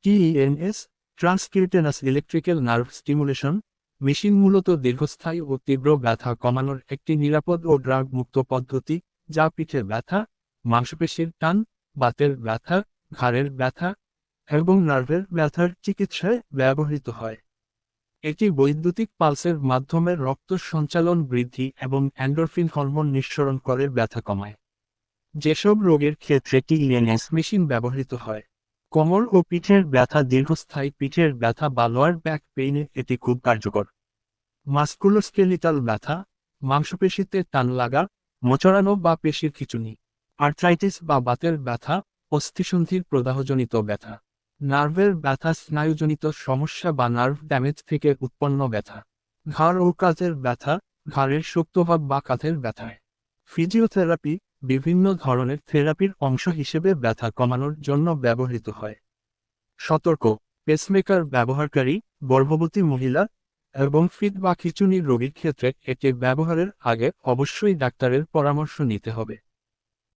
TENS transcutaneous electrical nerve stimulation machine মূলত দীর্ঘস্থায়ী ও তীব্র ব্যথা কমানোর একটি নিরাপদ ও ড্রাগ মুক্ত পদ্ধতি যা পিঠের ব্যথা, মাংসপেশির টান, বাতের ব্যথা, ঘাড়ের ব্যথা এবং নার্ভের ব্যথার চিকিৎসায় ব্যবহৃত হয়। এটি বৈদ্যুতিক পালসের মাধ্যমে রক্ত সঞ্চালন বৃদ্ধি এবং এন্ডোরফিন হরমোন নিঃসরণ করে ব্যথা কমায়। যেসব রোগের ক্ষেত্রে TENS মেশিন ব্যবহৃত হয়: কোমর ও পিঠের ব্যথা, দীর্ঘস্থায়ী পিঠের ব্যথা বা লোয়ার ব্যাক পেইনে এটি খুব কার্যকর। মাস্কুলোস্কেলিটাল ব্যথা, মাংসপেশিতে টান লাগা, মোচড়ানো বা পেশির খিঁচুনি। আর্থ্রাইটিস বা বাতের ব্যথা, অস্থিসন্ধির প্রদাহজনিত ব্যথা। নার্ভের ব্যথা, স্নায়ুজনিত সমস্যা বা নার্ভ ড্যামেজ থেকে উৎপন্ন ব্যথা। ঘাড় ও কাঁধের ব্যথা, ঘাড়ের শক্তভাব বা কাঁধের ব্যথায়। ফিজিওথেরাপি বিভিন্ন ধরনের থেরাপির অংশ হিসেবে ব্যথা কমানোর জন্য ব্যবহৃত হয়। সতর্ক: পেসমেকার ব্যবহারকারী, গর্ভবতী মহিলা এবং ফিট বা খিঁচুনির রোগীর ক্ষেত্রে এটি ব্যবহারের আগে অবশ্যই ডাক্তারের পরামর্শ নিতে হবে।